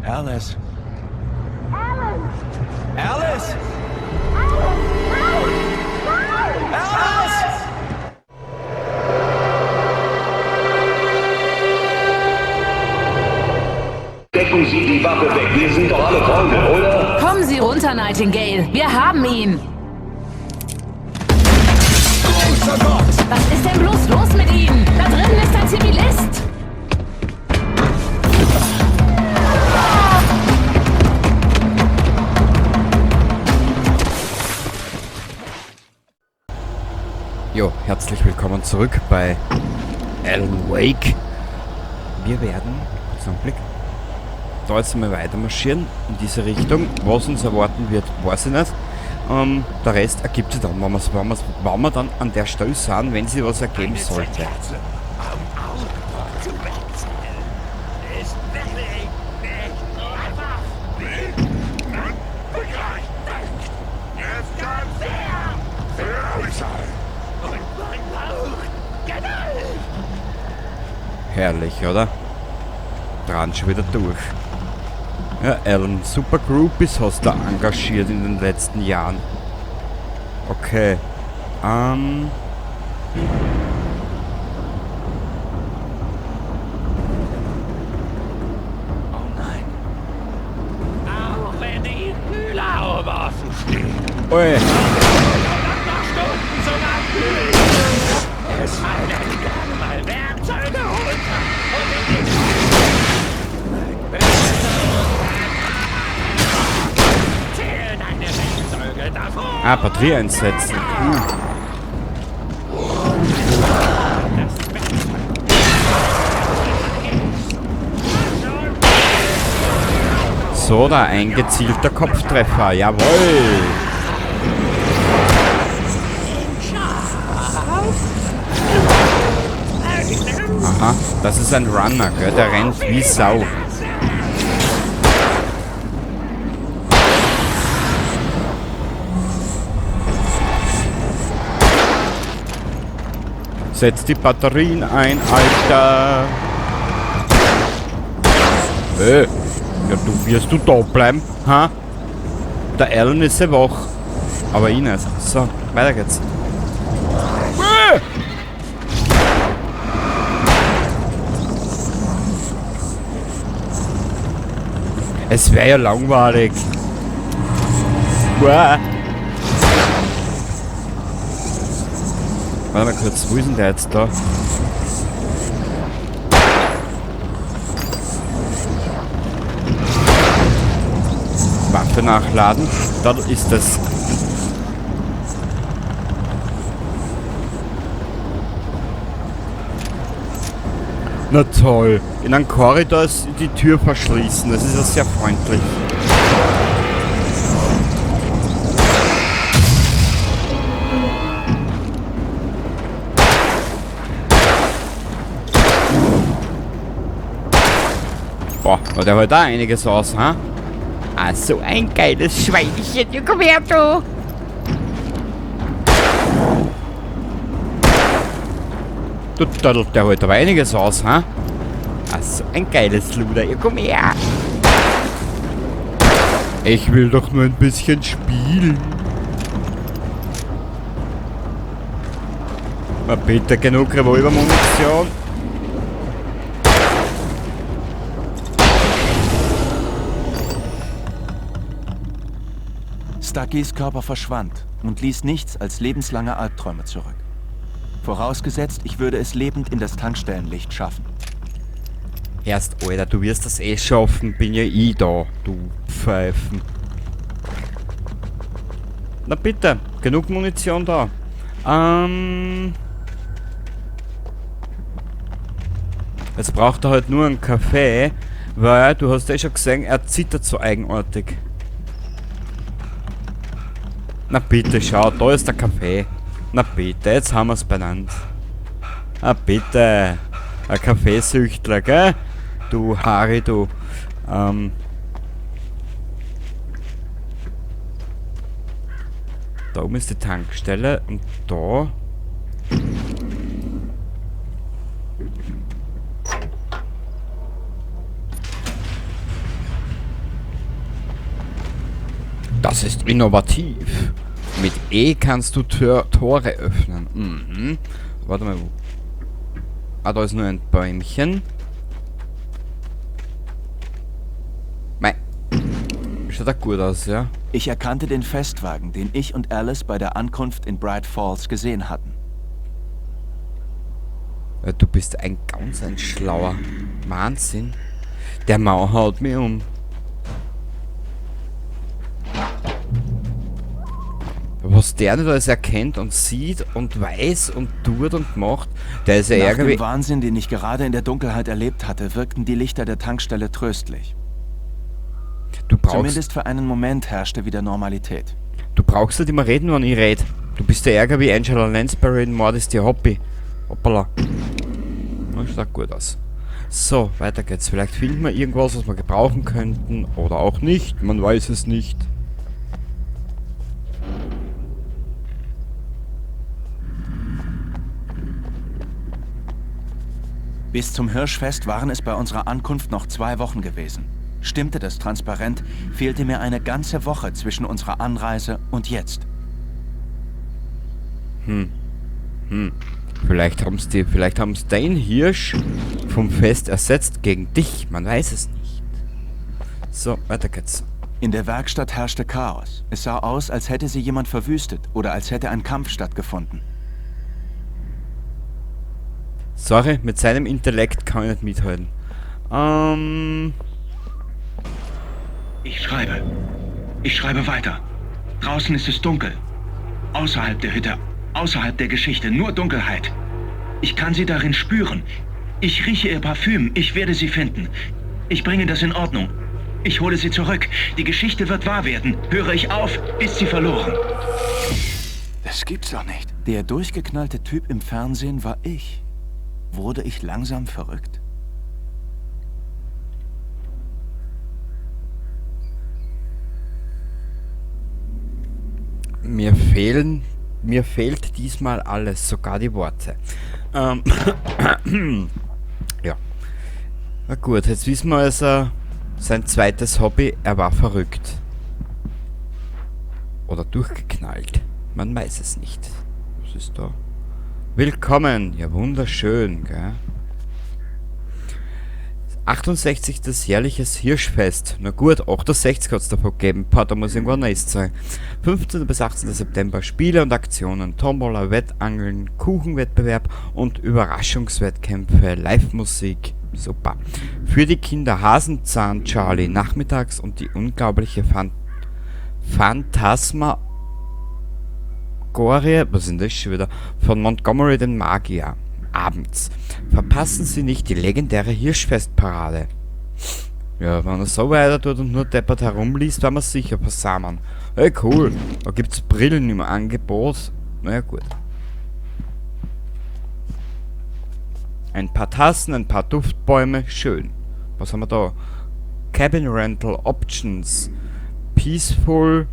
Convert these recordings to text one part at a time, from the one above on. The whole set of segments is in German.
Alice. Alan! Alice! Alan! Nein! Nein! Alice! Decken Sie die Waffe weg. Wir sind doch alle Freunde, oder? Kommen Sie runter, Nightingale. Wir haben ihn. Was ist denn bloß los mit Ihnen? Da drinnen ist ein Zivilist. Jo, herzlich willkommen zurück bei Alan Wake. Wir werden, kurz einen Blick, da jetzt einmal weiter marschieren in diese Richtung. Was uns erwarten wird, weiß ich nicht. Der Rest ergibt sich dann, wenn wir dann an der Stelle sind, wenn sie was ergeben sollte. Herrlich, oder? Dran schon wieder durch. Ja, Alan, super Groupies hast du engagiert in den letzten Jahren. Okay. Oh nein. Auch wenn die Hühneraubasen stehen. Ui. Nach Stunden zum Abkühlen. Es sei denn, gerne mal Werkzeuge runter und in die Zähl deine Werkzeuge davor. Ah, Batterie einsetzen. So, da ein gezielter Kopftreffer. Jawohl. Aha, das ist ein Runner, gell? Der rennt wie Sau. Setz die Batterien ein, Alter. Ja, wirst du da bleiben, ha? Der Alan ist ja wach. Aber ich nicht. So, weiter geht's. Es wäre ja langweilig. Warte mal kurz, wo ist denn der jetzt da? Waffe nachladen. Da ist das. Na toll. In einem Korridor ist die Tür verschließen. Das ist ja sehr freundlich. Boah, war der halt auch einiges aus, ha? Ah, so ein geiles Schweinchen. Ja, komm her, du! Du Dödel, der holt aber einiges aus, ha? Ah, so ein geiles Luder. Ja, komm her! Ich will doch nur ein bisschen spielen. Na bitte, genug Revolvermunition. Stuckys Körper verschwand und ließ nichts als lebenslange Albträume zurück. Vorausgesetzt, ich würde es lebend in das Tankstellenlicht schaffen. Erst, Alter, du wirst das eh schaffen, bin ja ich da, du Pfeifen. Na bitte, genug Munition da. Jetzt braucht er halt nur einen Kaffee, weil, du hast ja schon gesehen, er zittert so eigenartig. Na bitte, schau, da ist der Kaffee. Na bitte, jetzt haben wir es benannt. Na bitte. Ein Kaffeesüchtler, gell? Du Harry, du. Da oben ist die Tankstelle und da... Das ist innovativ. Mit E kannst du Tore öffnen. Mhm. Warte mal. Ah, da ist nur ein Bäumchen. Mei. Schaut auch gut aus, ja? Ich erkannte den Festwagen, den ich und Alice bei der Ankunft in Bright Falls gesehen hatten. Du bist ein schlauer. Wahnsinn. Der Mau haut mich um. Was der nicht alles erkennt und sieht und weiß und tut und macht, der ist ja Nach ärgerlich. dem Wahnsinn, den ich gerade in der Dunkelheit erlebt hatte, wirkten die Lichter der Tankstelle tröstlich. Du brauchst Zumindest für einen Moment herrschte wieder Normalität. nicht immer reden, wenn ich rede. Du bist der Ärger wie Angela Lansbury in Mord ist ihr Hobby. Hoppala. Das schaut gut aus. So, weiter geht's. Vielleicht finden wir irgendwas, was wir gebrauchen könnten. Oder auch nicht. Man weiß es nicht. Bis zum Hirschfest waren es bei unserer Ankunft noch 2 Wochen gewesen. Stimmte das transparent, fehlte mir eine ganze Woche zwischen unserer Anreise und jetzt. Vielleicht haben's dein Hirsch vom Fest ersetzt gegen dich. Man weiß es nicht. So, weiter geht's. In der Werkstatt herrschte Chaos. Es sah aus, als hätte sie jemand verwüstet oder als hätte ein Kampf stattgefunden. Sorry, mit seinem Intellekt kann ich nicht mithalten. Ich schreibe weiter. Draußen ist es dunkel. Außerhalb der Hütte, außerhalb der Geschichte, nur Dunkelheit. Ich kann sie darin spüren. Ich rieche ihr Parfüm. Ich werde sie finden. Ich bringe das in Ordnung. Ich hole sie zurück. Die Geschichte wird wahr werden. Höre ich auf, ist sie verloren. Das gibt's doch nicht. Der durchgeknallte Typ im Fernsehen war ich. Wurde ich langsam verrückt? Mir fehlt diesmal alles, sogar die Worte. Ja. Na gut, jetzt wissen wir also, sein zweites Hobby, er war verrückt. Oder durchgeknallt. Man weiß es nicht. Was ist da? Willkommen! Ja, wunderschön, gell? 68. jährliches Hirschfest. Na gut, 68 hat es davon gegeben. Da muss irgendwann nichts sein. 15. bis 18. September Spiele und Aktionen, Tombola, Wettangeln, Kuchenwettbewerb und Überraschungswettkämpfe, Live-Musik. Super. Für die Kinder Hasenzahn Charlie nachmittags und die unglaubliche Phantasmagorie, was ist denn das schon wieder, von Montgomery den Magier. Abends. Verpassen Sie nicht die legendäre Hirschfestparade. Ja, wenn er so weiter tut und nur deppert herumliest, werden wir sicher versammeln. Hey, cool. Da gibt's Brillen im Angebot. Naja, gut. Ein paar Tassen, ein paar Duftbäume. Schön. Was haben wir da? Cabin Rental Options. Peaceful.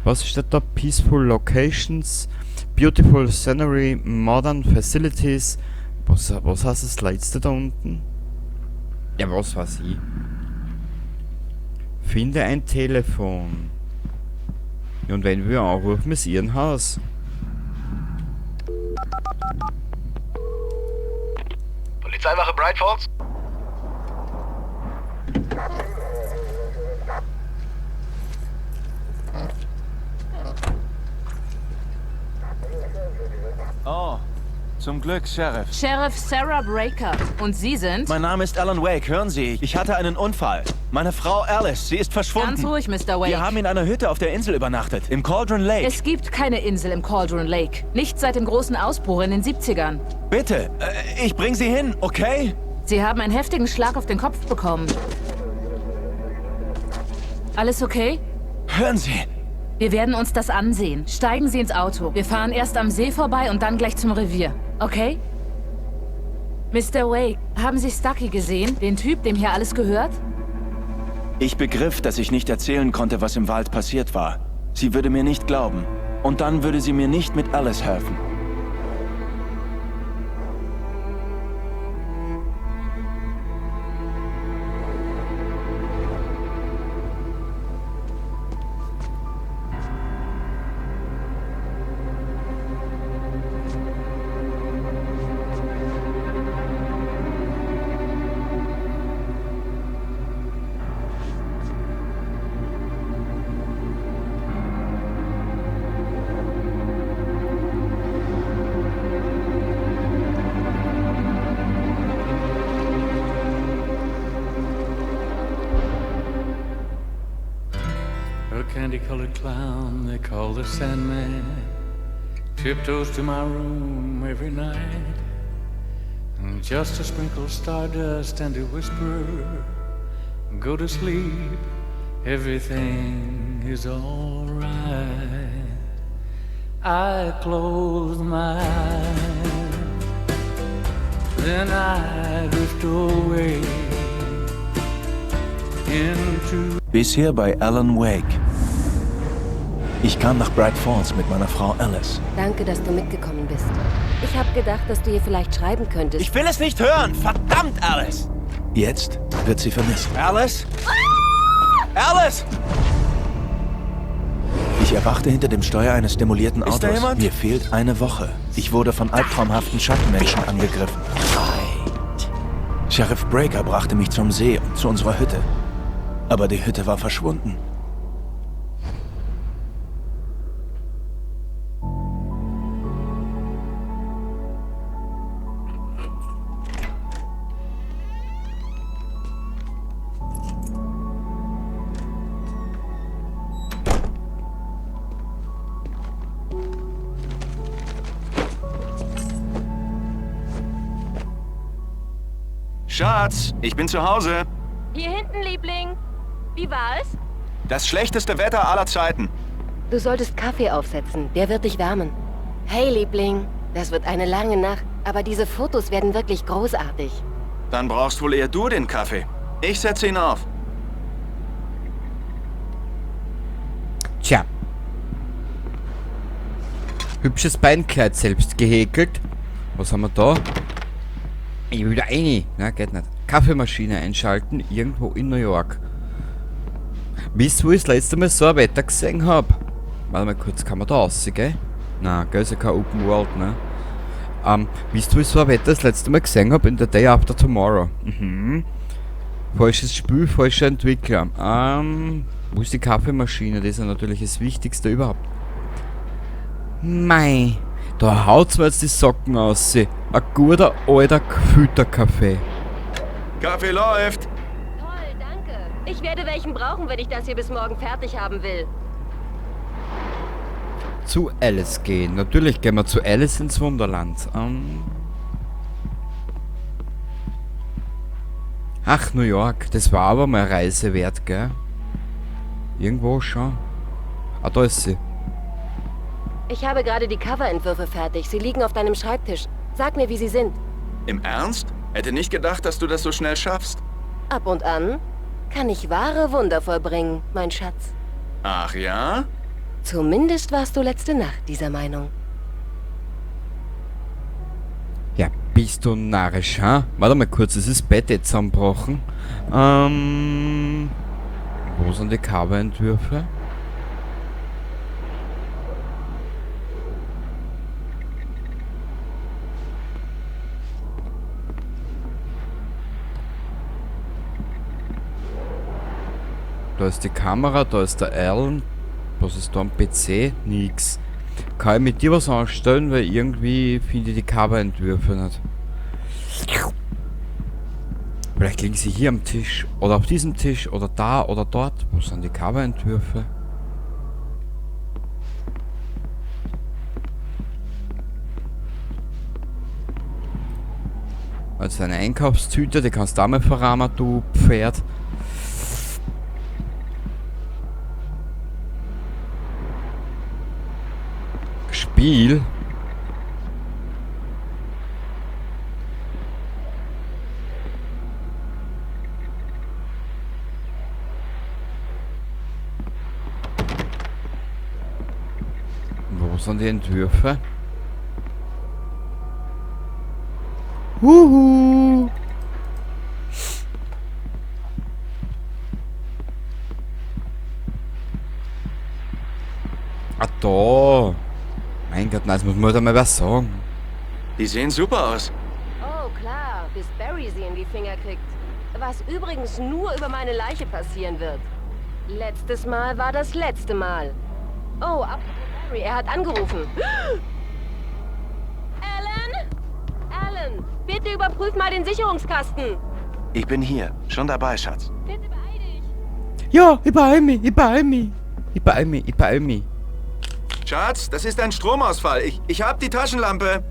Was steht da? Peaceful Locations. Beautiful Scenery, Modern Facilities. Was heißt das letzte da unten? Ja, was weiß ich. Finde ein Telefon. Und wenn wir anrufen, ist Ihr Haus. Polizeiwache Bright Falls? Oh, zum Glück, Sheriff. Sheriff Sarah Breaker. Und Sie sind? Mein Name ist Alan Wake, hören Sie. Ich hatte einen Unfall. Meine Frau Alice, sie ist verschwunden. Ganz ruhig, Mr. Wake. Wir haben in einer Hütte auf der Insel übernachtet, im Cauldron Lake. Es gibt keine Insel im Cauldron Lake. Nicht seit dem großen Ausbruch in den 70ern. Bitte, ich bring Sie hin, okay? Sie haben einen heftigen Schlag auf den Kopf bekommen. Alles okay? Hören Sie. Wir werden uns das ansehen. Steigen Sie ins Auto. Wir fahren erst am See vorbei und dann gleich zum Revier. Okay? Mr. Wake, haben Sie Stucky gesehen? Den Typ, dem hier alles gehört? Ich begriff, dass ich nicht erzählen konnte, was im Wald passiert war. Sie würde mir nicht glauben. Und dann würde sie mir nicht mit Alice helfen. candy-colored clown they call the Sandman tiptoes to my room every night, and just to sprinkle stardust and to whisper, go to sleep, everything is all right. I close my eyes, then I drift away into... Bisher bei Alan Wake. Ich kam nach Bright Falls mit meiner Frau Alice. Danke, dass du mitgekommen bist. Ich habe gedacht, dass du ihr vielleicht schreiben könntest. Ich will es nicht hören! Verdammt, Alice! Jetzt wird sie vermisst. Alice? Alice! Ich erwachte hinter dem Steuer eines demolierten Autos. Ist da jemand? Mir fehlt eine Woche. Ich wurde von albtraumhaften Schattenmenschen angegriffen. Sheriff Breaker brachte mich zum See und zu unserer Hütte. Aber die Hütte war verschwunden. Schatz, ich bin zu Hause. Hier hinten, Liebling. Wie war es? Das schlechteste Wetter aller Zeiten. Du solltest Kaffee aufsetzen. Der wird dich wärmen. Hey, Liebling. Das wird eine lange Nacht. Aber diese Fotos werden wirklich großartig. Dann brauchst wohl eher du den Kaffee. Ich setze ihn auf. Tja. Hübsches Beinkleid selbst gehäkelt. Was haben wir da? Ich will da rein. Na, geht nicht. Kaffeemaschine einschalten, irgendwo in New York. Wisst ihr, wo ich das letzte Mal so ein Wetter gesehen habe? Warte mal kurz, kann man da raus, gell? Nein, gell, ist ja kein Open World, ne? Wisst ihr, wo ich so ein Wetter das letzte Mal gesehen habe? In The Day After Tomorrow. Falsches Spiel, falscher Entwickler. Wo ist die Kaffeemaschine? Das ist ja natürlich das Wichtigste überhaupt. Mei, da haut's mir jetzt die Socken aus. Ein guter, alter Filterkaffee. Kaffee läuft. Toll, danke. Ich werde welchen brauchen, wenn ich das hier bis morgen fertig haben will. Zu Alice gehen. Natürlich gehen wir zu Alice ins Wunderland. Ach, New York. Das war aber mal eine Reise wert, gell? Irgendwo schon. Ah, da ist sie. Ich habe gerade die Coverentwürfe fertig. Sie liegen auf deinem Schreibtisch. Sag mir, wie sie sind. Im Ernst? Hätte nicht gedacht, dass du das so schnell schaffst. Ab und an kann ich wahre Wunder vollbringen, mein Schatz. Ach ja? Zumindest warst du letzte Nacht dieser Meinung. Ja, bist du narrisch, ha? Warte mal kurz, ist das Bett jetzt zusammengebrochen? Wo sind die Coverentwürfe? Da ist die Kamera, da ist der Alan. Was ist da am PC? Nix. Kann ich mit dir was anstellen, weil irgendwie finde ich die Coverentwürfe nicht. Vielleicht liegen sie hier am Tisch. Oder auf diesem Tisch. Oder da oder dort. Wo sind die Coverentwürfe? Also eine Einkaufstüte, die kannst du auch mal verrahmen, du Pferd. Spiel. Wo sind die Entwürfe? Huhu. Ah, da. Mein Gott, nein, das muss mir da mal was sagen. Die sehen super aus. Oh, klar, bis Barry sie in die Finger kriegt. Was übrigens nur über meine Leiche passieren wird. Letztes Mal war das letzte Mal. Oh, apropos Barry, er hat angerufen. Alan? Alan, bitte überprüf mal den Sicherungskasten. Ich bin hier. Schon dabei, Schatz. Bitte beeil dich. Ja, ich beeil mich. Ich beeil mich. Schatz, das ist ein Stromausfall. Ich hab die Taschenlampe.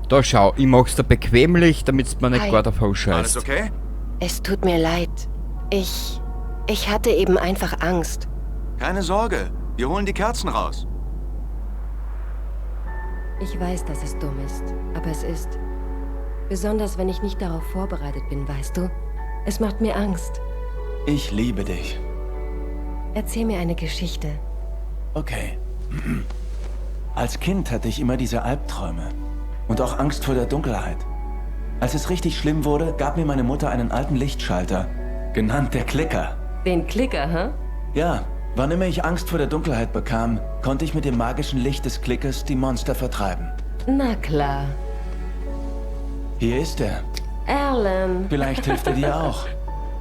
Da schau, ich mach's dir bequemlich, damit's mir nicht Hi. gar davon scheißt. Alles okay? Es tut mir leid. Ich hatte eben einfach Angst. Keine Sorge. Wir holen die Kerzen raus. Ich weiß, dass es dumm ist, aber es ist. Besonders wenn ich nicht darauf vorbereitet bin, weißt du? Es macht mir Angst. Ich liebe dich. Erzähl mir eine Geschichte. Okay. Als Kind hatte ich immer diese Albträume. Und auch Angst vor der Dunkelheit. Als es richtig schlimm wurde, gab mir meine Mutter einen alten Lichtschalter, genannt der Klicker. Den Klicker, hä? Ja, wann immer ich Angst vor der Dunkelheit bekam, konnte ich mit dem magischen Licht des Klickers die Monster vertreiben. Na klar. Hier ist er. Alan. Vielleicht hilft er dir auch.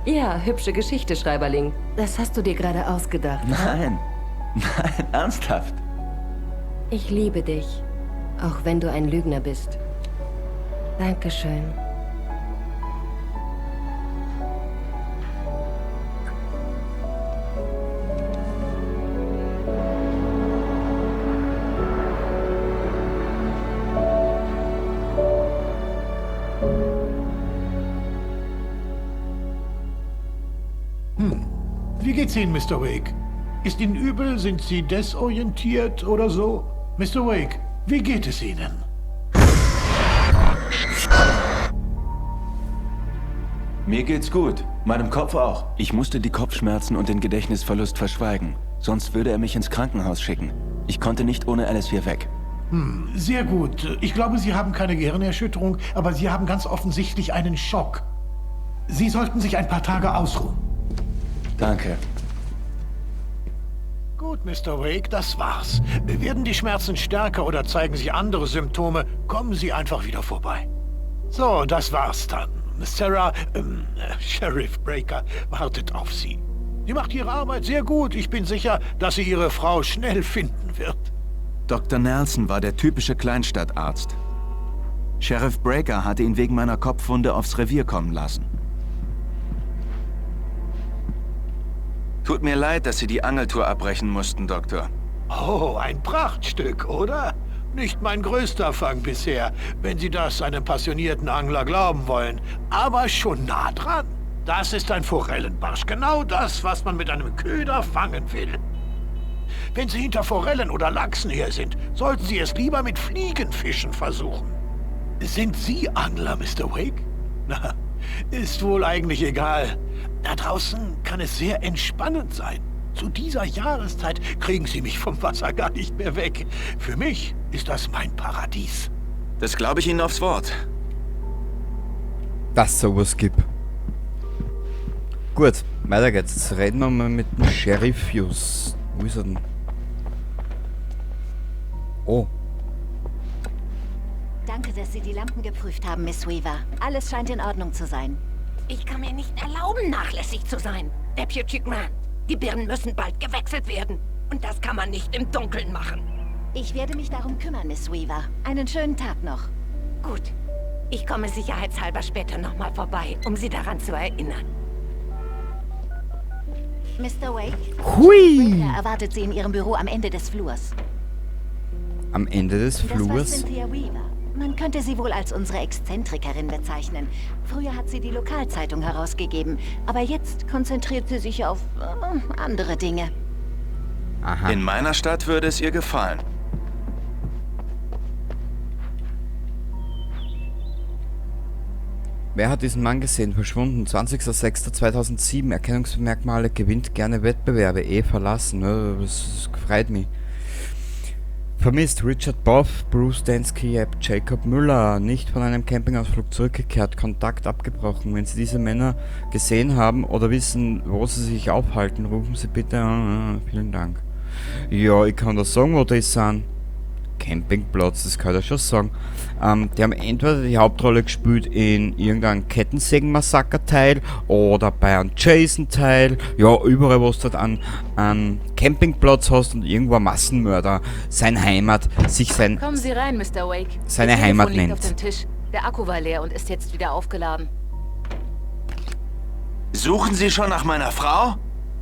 Ja, hübsche Geschichte, Schreiberling. Das hast du dir gerade ausgedacht. Nein, ernsthaft. Ich liebe dich, auch wenn du ein Lügner bist. Dankeschön. Wie geht's Ihnen, Mr. Wake? Ist Ihnen übel? Sind Sie desorientiert oder so? Mr. Wake, wie geht es Ihnen? Mir geht's gut. Meinem Kopf auch. Ich musste die Kopfschmerzen und den Gedächtnisverlust verschweigen. Sonst würde er mich ins Krankenhaus schicken. Ich konnte nicht ohne Alice hier weg. Sehr gut. Ich glaube, Sie haben keine Gehirnerschütterung, aber Sie haben ganz offensichtlich einen Schock. Sie sollten sich ein paar Tage ausruhen. Danke. Gut, Mr. Wake, das war's. Werden die Schmerzen stärker oder zeigen sich andere Symptome, kommen Sie einfach wieder vorbei. So, das war's dann. Sarah, Sheriff Breaker wartet auf Sie. Sie macht ihre Arbeit sehr gut. Ich bin sicher, dass sie Ihre Frau schnell finden wird. Dr. Nelson war der typische Kleinstadtarzt. Sheriff Breaker hatte ihn wegen meiner Kopfwunde aufs Revier kommen lassen. Tut mir leid, dass Sie die Angeltour abbrechen mussten, Doktor. Oh, ein Prachtstück, oder? Nicht mein größter Fang bisher, wenn Sie das einem passionierten Angler glauben wollen. Aber schon nah dran. Das ist ein Forellenbarsch. Genau das, was man mit einem Köder fangen will. Wenn Sie hinter Forellen oder Lachsen her sind, sollten Sie es lieber mit Fliegenfischen versuchen. Sind Sie Angler, Mr. Wake? Na, ist wohl eigentlich egal. Da draußen kann es sehr entspannend sein. Zu dieser Jahreszeit kriegen Sie mich vom Wasser gar nicht mehr weg. Für mich ist das mein Paradies. Das glaube ich Ihnen aufs Wort. Dass sowas gibt. Gut, weiter geht's. Jetzt reden wir mal mit dem Sheriff Hughes. Wo ist er denn? Oh. Danke, dass Sie die Lampen geprüft haben, Miss Weaver. Alles scheint in Ordnung zu sein. Ich kann mir nicht erlauben, nachlässig zu sein. Deputy Grant, die Birnen müssen bald gewechselt werden. Und das kann man nicht im Dunkeln machen. Ich werde mich darum kümmern, Miss Weaver. Einen schönen Tag noch. Gut. Ich komme sicherheitshalber später nochmal vorbei, um Sie daran zu erinnern. Mr. Wake, Hui! Breaker erwartet Sie in Ihrem Büro am Ende des Flurs. Am Ende des Das war Flurs? Cynthia Weaver. Man könnte sie wohl als unsere Exzentrikerin bezeichnen. Früher hat sie die Lokalzeitung herausgegeben, aber jetzt konzentriert sie sich auf andere Dinge. Aha. In meiner Stadt würde es ihr gefallen. Wer hat diesen Mann gesehen? Verschwunden. 20.06.2007. Erkennungsmerkmale, gewinnt gerne Wettbewerbe. Verlassen. Das freut mich. Vermisst Richard Boff, Bruce Dansky, Jacob Müller, nicht von einem Campingausflug zurückgekehrt, Kontakt abgebrochen. Wenn Sie diese Männer gesehen haben oder wissen, wo sie sich aufhalten, rufen Sie bitte an. Vielen Dank. Ja, ich kann das sagen, wo die sind. Campingplatz, das kann ich schon sagen. Die haben entweder die Hauptrolle gespielt in irgendeinem Kettensägen-Massaker-Teil oder bei einem Jason-Teil. Ja, überall, wo du dort einen Campingplatz hast und irgendwo ein Massenmörder sein Heimat, Kommen Sie rein, Mr. Wake. seine Ihr Heimat Telefon liegt nennt. auf dem Tisch. Der Akku war leer und ist jetzt wieder aufgeladen. Suchen Sie schon nach meiner Frau?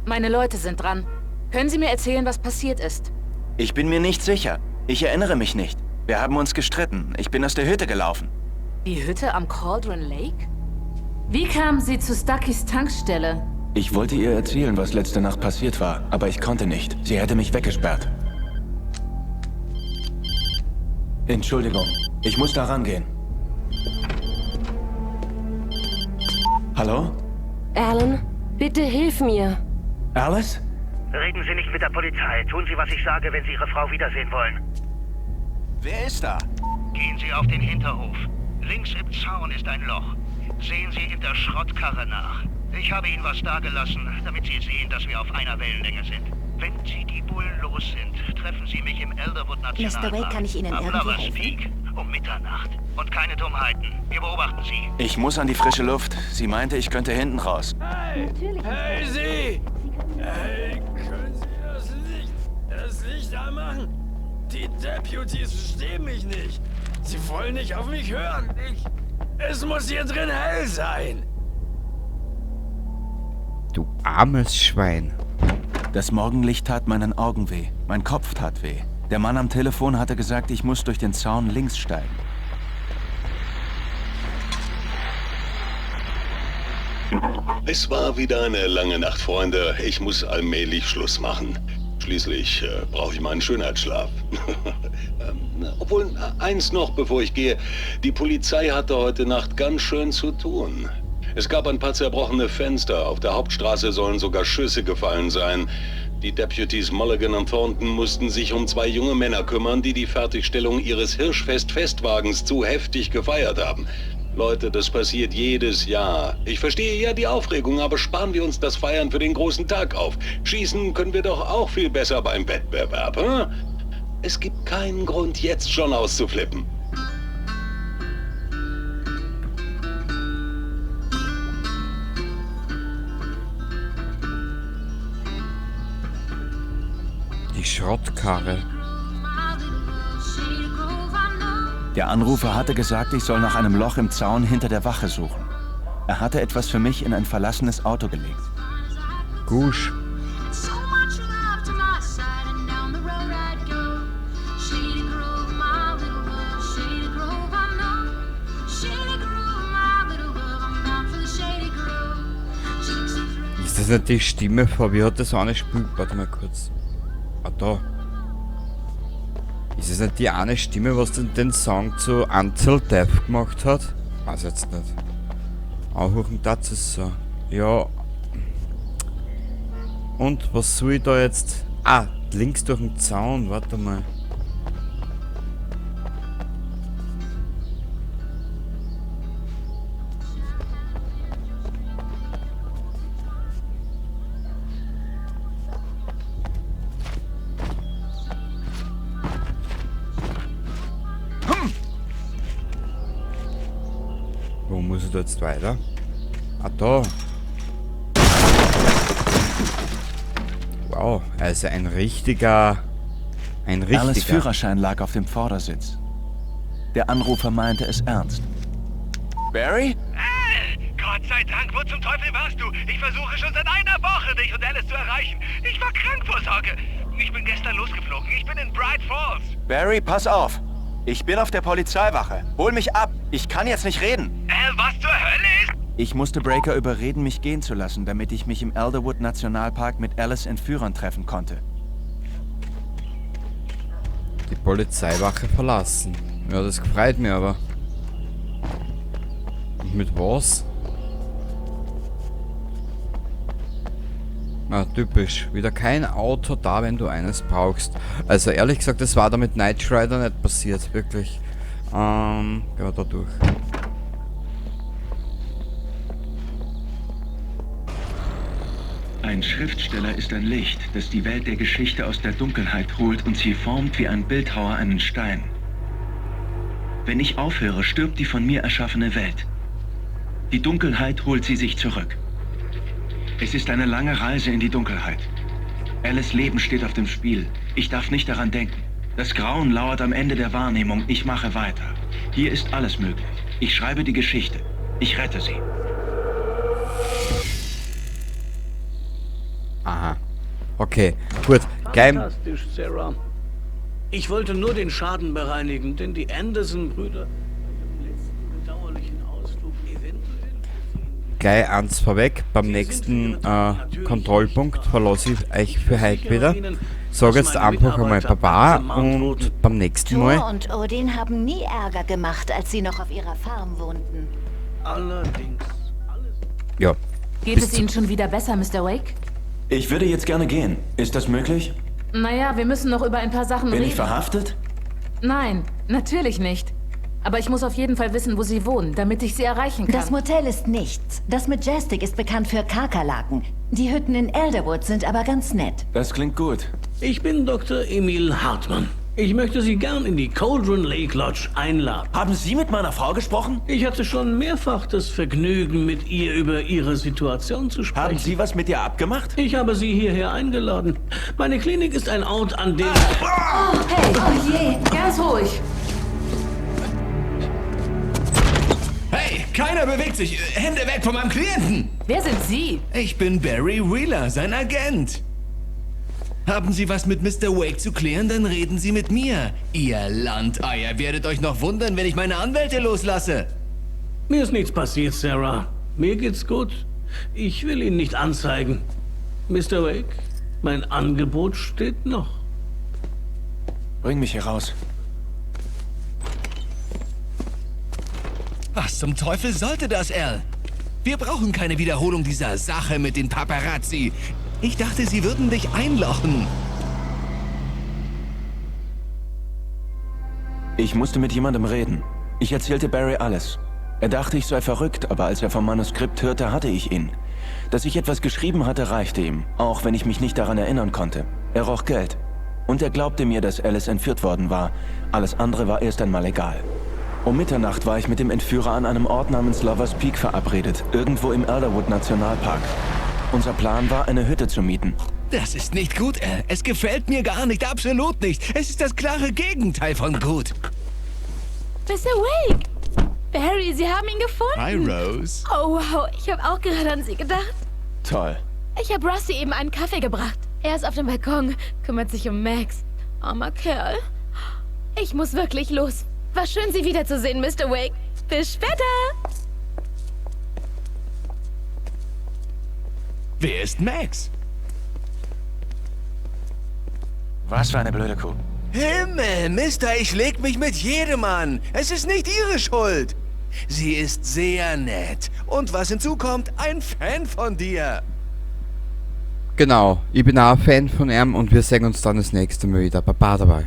Meine Leute sind dran. Können Sie mir erzählen, was passiert ist? Ich bin mir nicht sicher. Ich erinnere mich nicht. Wir haben uns gestritten. Ich bin aus der Hütte gelaufen. Die Hütte am Cauldron Lake? Wie kamen Sie zu Stuckys Tankstelle? Ich wollte ihr erzählen, was letzte Nacht passiert war, aber ich konnte nicht. Sie hätte mich weggesperrt. Entschuldigung, ich muss da rangehen. Hallo? Alan, bitte hilf mir. Alice? Reden Sie nicht mit der Polizei. Tun Sie, was ich sage, wenn Sie Ihre Frau wiedersehen wollen. Wer ist da? Gehen Sie auf den Hinterhof. Links im Zaun ist ein Loch. Sehen Sie in der Schrottkarre nach. Ich habe Ihnen was dagelassen, damit Sie sehen, dass wir auf einer Wellenlänge sind. Wenn Sie die Bullen los sind, treffen Sie mich im Elderwood Nationalpark. Mr. Wake, kann ich Ihnen am irgendwie Lovers helfen? Peak um Mitternacht. Und keine Dummheiten. Wir beobachten Sie. Ich muss an die frische Luft. Sie meinte, ich könnte hinten raus. Hey, Sie! Hey, können Sie das Licht anmachen? Die Deputies verstehen mich nicht. Sie wollen nicht auf mich hören. Es muss hier drin hell sein. Du armes Schwein. Das Morgenlicht tat meinen Augen weh. Mein Kopf tat weh. Der Mann am Telefon hatte gesagt, ich muss durch den Zaun links steigen. Es war wieder eine lange Nacht, Freunde. Ich muss allmählich Schluss machen. Schließlich brauche ich meinen Schönheitsschlaf. Obwohl, eins noch, bevor ich gehe. Die Polizei hatte heute Nacht ganz schön zu tun. Es gab ein paar zerbrochene Fenster. Auf der Hauptstraße sollen sogar Schüsse gefallen sein. Die Deputies Mulligan und Thornton mussten sich um 2 junge Männer kümmern, die die Fertigstellung ihres Hirschfest-Festwagens zu heftig gefeiert haben. Leute, das passiert jedes Jahr. Ich verstehe ja die Aufregung, aber sparen wir uns das Feiern für den großen Tag auf. Schießen können wir doch auch viel besser beim Wettbewerb, hm? Es gibt keinen Grund, jetzt schon auszuflippen. Die Schrottkarre. Der Anrufer hatte gesagt, ich soll nach einem Loch im Zaun hinter der Wache suchen. Er hatte etwas für mich in ein verlassenes Auto gelegt. Gusch. Ist das nicht die Stimme von, wie hat das eine gespielt? Warte mal kurz. Ah, da. Ist es nicht die eine Stimme, was den Song zu Until Death gemacht hat? Weiß jetzt nicht. Anhören, das ist so. Ja. Und was soll ich da jetzt? Ah, links durch den Zaun, warte mal. Wo muss ich da jetzt weiter? Ah, da. Wow, also ein richtiger... Alice' Führerschein lag auf dem Vordersitz. Der Anrufer meinte es ernst. Barry? Gott sei Dank, wo zum Teufel warst du? Ich versuche schon seit einer Woche, dich und Alice zu erreichen. Ich war krank vor Sorge. Ich bin gestern losgeflogen. Ich bin in Bright Falls. Barry, pass auf. Ich bin auf der Polizeiwache. Hol mich ab. Ich kann jetzt nicht reden. Was zur Hölle ist? Ich musste Breaker überreden, mich gehen zu lassen, damit ich mich im Elderwood Nationalpark mit Alice Entführern treffen konnte. Die Polizeiwache verlassen. Ja, das gefreut mich aber. Und mit was? Na, typisch. Wieder kein Auto da, wenn du eines brauchst. Also ehrlich gesagt, das war da mit Knight Rider nicht passiert, wirklich. Gehen wir da durch. Ein Schriftsteller ist ein Licht, das die Welt der Geschichte aus der Dunkelheit holt und sie formt wie ein Bildhauer einen Stein. Wenn ich aufhöre, stirbt die von mir erschaffene Welt. Die Dunkelheit holt sie sich zurück. Es ist eine lange Reise in die Dunkelheit. Alice' Leben steht auf dem Spiel. Ich darf nicht daran denken. Das Grauen lauert am Ende der Wahrnehmung. Ich mache weiter. Hier ist alles möglich. Ich schreibe die Geschichte. Ich rette sie. Aha. Okay, gut. Gleich. Fantastisch, Sarah. Ich wollte nur den Schaden bereinigen, denn die Anderson-Brüder im letzten bedauerlichen Ausflug eventuell... Gleich eins vorweg. Beim nächsten Kontrollpunkt verlasse ich euch für heute wieder. Sag jetzt einfach einmal Baba und beim nächsten Mal. Thor und Odin haben nie Ärger gemacht, als sie noch auf ihrer Farm wohnten. Allerdings. Ja. Geht es Ihnen schon wieder besser, Mr. Wake? Ich würde jetzt gerne gehen. Ist das möglich? Naja, wir müssen noch über ein paar Sachen Bin reden. ich verhaftet? Nein, natürlich nicht. Aber ich muss auf jeden Fall wissen, wo Sie wohnen, damit ich Sie erreichen kann. Das Motel ist nichts. Das Majestic ist bekannt für Kakerlaken. Die Hütten in Elderwood sind aber ganz nett. Das klingt gut. Ich bin Dr. Emil Hartmann. Ich möchte Sie gern in die Cauldron Lake Lodge einladen. Haben Sie mit meiner Frau gesprochen? Ich hatte schon mehrfach das Vergnügen, mit ihr über Ihre Situation zu sprechen. Haben Sie was mit ihr abgemacht? Ich habe Sie hierher eingeladen. Meine Klinik ist ein Ort, an dem... Oh, hey, oh je, ganz ruhig. Hey, keiner bewegt sich. Hände weg von meinem Klienten. Wer sind Sie? Ich bin Barry Wheeler, sein Agent. Haben Sie was mit Mr. Wake zu klären, dann reden Sie mit mir. Ihr Landeier werdet euch noch wundern, wenn ich meine Anwälte loslasse. Mir ist nichts passiert, Sarah. Mir geht's gut. Ich will ihn nicht anzeigen. Mr. Wake, mein Angebot steht noch. Bring mich hier raus. Was zum Teufel sollte das, Al? Wir brauchen keine Wiederholung dieser Sache mit den Paparazzi. Ich dachte, sie würden dich einlochen. Ich musste mit jemandem reden. Ich erzählte Barry alles. Er dachte, ich sei verrückt, aber als er vom Manuskript hörte, hatte ich ihn. Dass ich etwas geschrieben hatte, reichte ihm, auch wenn ich mich nicht daran erinnern konnte. Er roch Geld. Und er glaubte mir, dass Alice entführt worden war. Alles andere war erst einmal egal. Um Mitternacht war ich mit dem Entführer an einem Ort namens Lovers Peak verabredet, irgendwo im Elderwood Nationalpark. Unser Plan war, eine Hütte zu mieten. Das ist nicht gut, Al. Es gefällt mir gar nicht, absolut nicht. Es ist das klare Gegenteil von gut. Mr. Wake! Barry, Sie haben ihn gefunden. Hi, Rose. Oh, wow, ich habe auch gerade an Sie gedacht. Toll. Ich habe Rusty eben einen Kaffee gebracht. Er ist auf dem Balkon, kümmert sich um Max. Armer Kerl. Ich muss wirklich los. War schön, Sie wiederzusehen, Mr. Wake. Bis später. Wer ist Max? Was für eine blöde Kuh. Himmel, Mister, ich leg mich mit jedem an. Es ist nicht Ihre Schuld. Sie ist sehr nett. Und was hinzukommt, ein Fan von dir. Genau, ich bin auch ein Fan von ihm und wir sehen uns dann das nächste Mal wieder. Baba dabei.